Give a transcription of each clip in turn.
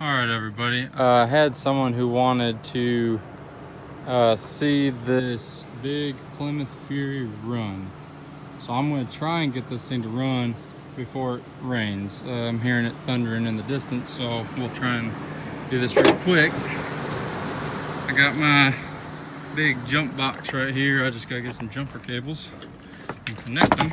Alright everybody, I had someone who wanted to see this big Plymouth Fury run. So I'm going to try and get this thing to run before it rains. I'm hearing it thundering in the distance, so we'll try and do this real quick. I got my big jump box right here. I just got to get some jumper cables and connect them.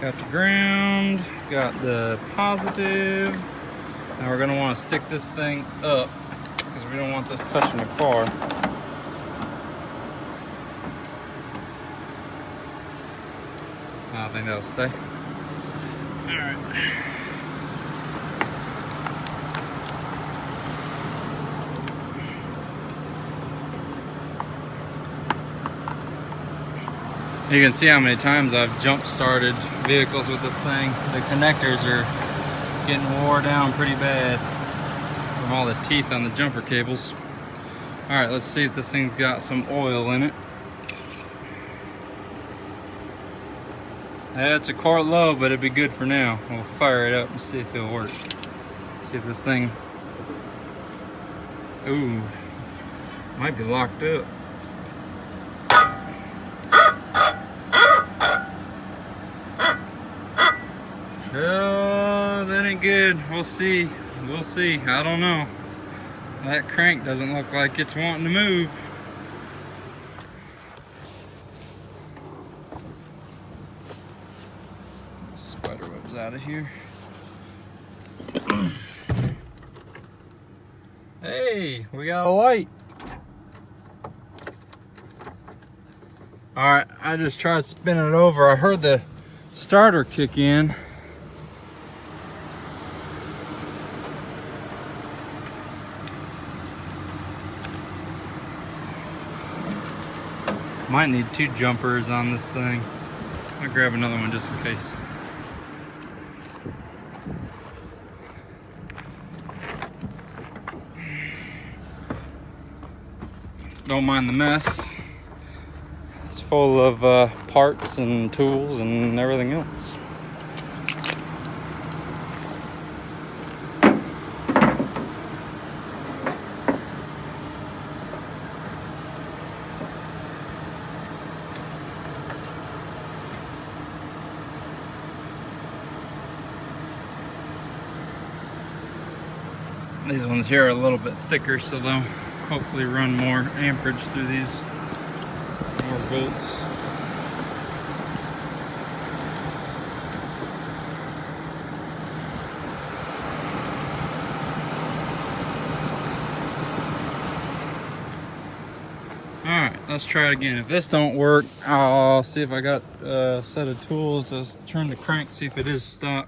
Got the ground, got the positive. Now we're gonna want to stick this thing up because we don't want this touching the car. I think that'll stay. All right. You can see how many times I've jump started vehicles with this thing. The connectors are getting wore down pretty bad from all the teeth on the jumper cables. All right, let's see if this thing's got some oil in it. It's a quart low, but it'd be good for now. We'll fire it up and see if it'll work. See if this thing, ooh, might be locked up. Oh, that ain't good. We'll see. We'll see. I don't know. That crank doesn't look like it's wanting to move. Spider web's out of here. Hey, we got a light. All right, I just tried spinning it over. I heard the starter kick in. Might need two jumpers on this thing. I'll grab another one just in case. Don't mind the mess. It's full of parts and tools and everything else. These ones here are a little bit thicker, so they'll hopefully run more amperage through these, more volts. Alright, let's try it again. If this don't work, I'll see if I got a set of tools to turn the crank, see if it is stuck.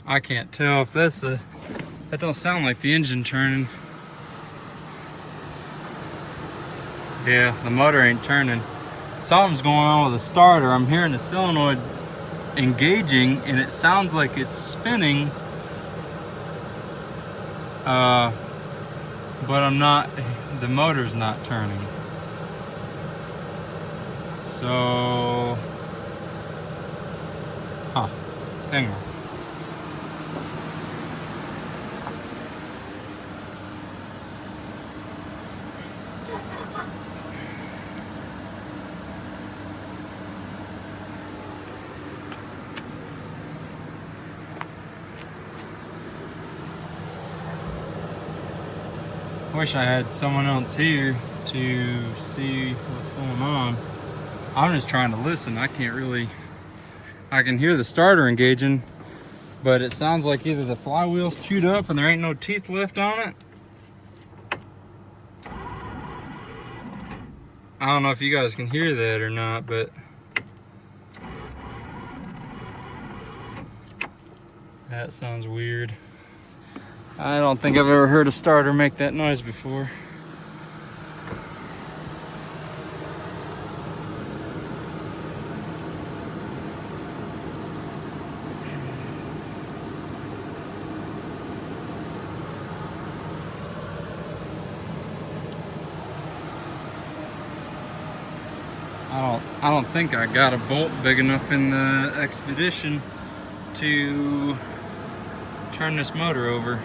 I can't tell if that's that don't sound like the engine turning. Yeah, the motor ain't turning. Something's going on with the starter. I'm hearing the solenoid engaging and it sounds like it's spinning. But the motor's not turning. So, hang on. Wish I had someone else here to see what's going on. I'm just trying to listen. I can hear the starter engaging, but it sounds like either the flywheel's chewed up and there ain't no teeth left on it. I don't know if you guys can hear that or not, but that sounds weird. I don't think I've ever heard a starter make that noise before. I don't think I got a bolt big enough in the Expedition to turn this motor over.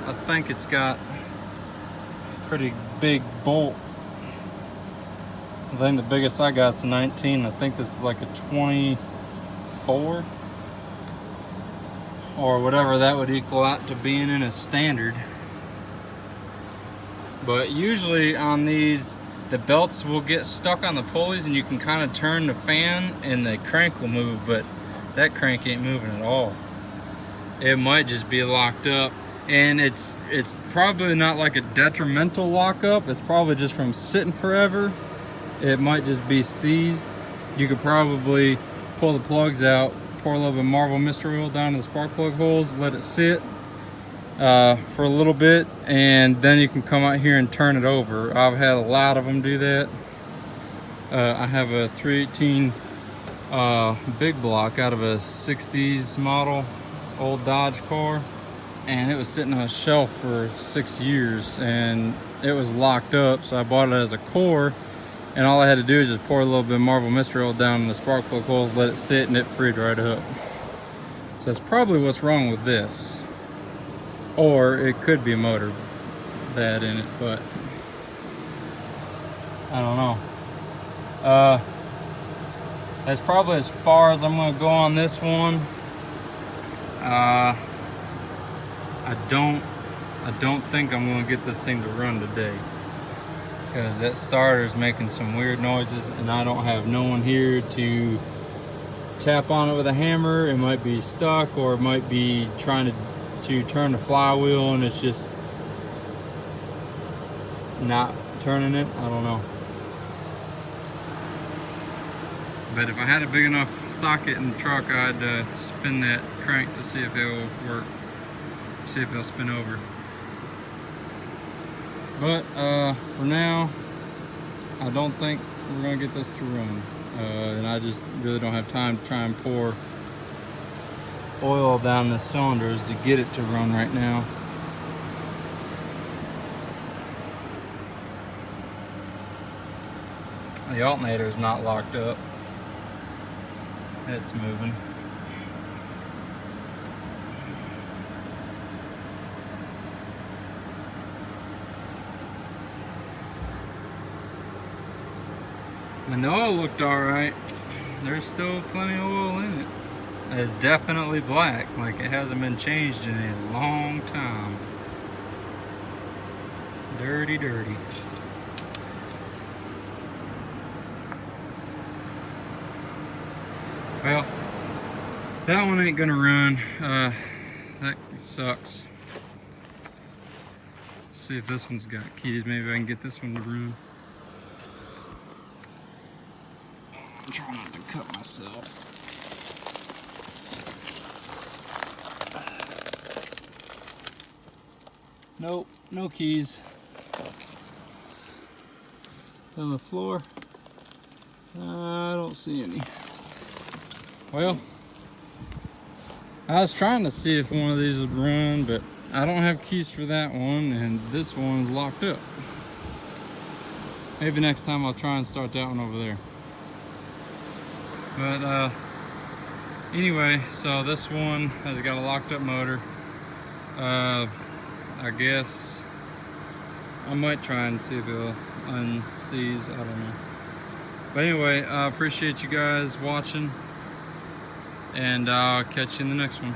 I think it's got a pretty big bolt. I think the biggest I got is 19. I think this is like a 24 or whatever that would equal out to being in a standard. But usually on these, the belts will get stuck on the pulleys and you can kind of turn the fan and the crank will move, but that crank ain't moving at all. It might just be locked up, and it's probably not like a detrimental lockup. It's probably just from sitting forever. It might just be seized. You could probably pull the plugs out, pour a little bit of Marvel mystery oil down in the spark plug holes, let it sit for a little bit, and then you can come out here and turn it over. I've had a lot of them do that. I have a 318 big block out of a 60s model old Dodge car, and it was sitting on a shelf for 6 years and it was locked up, so I bought it as a core, and all I had to do is just pour a little bit of Marvel mystery oil down in the spark plug holes, let it sit, and it freed right up. So that's probably what's wrong with this, or it could be a motor bad in it, but I don't know. That's probably as far as I'm going to go on this one. I don't think I'm going to get this thing to run today, because that starter is making some weird noises and I don't have no one here to tap on it with a hammer. It might be stuck, or it might be trying to turn the flywheel and it's just not turning it. I don't know. But if I had a big enough socket in the truck, I'd spin that crank to see if it will work, see if it'll spin over. But for now, I don't think we're gonna get this to run. And I just really don't have time to try and pour oil down the cylinders to get it to run right now. The alternator is not locked up. It's moving. And the oil looked alright. There's still plenty of oil in it. It's definitely black, like it hasn't been changed in a long time. Dirty, dirty. Well, that one ain't gonna run. That sucks. Let's see if this one's got keys. Maybe I can get this one to run. I'm trying not to cut myself. Nope, no keys. On the floor, I don't see any. Well, I was trying to see if one of these would run, but I don't have keys for that one, and this one's locked up. Maybe next time I'll try and start that one over there. But anyway, so this one has got a locked up motor. I guess I might try and see if it'll unseize, I don't know. But anyway, I appreciate you guys watching, and I'll catch you in the next one.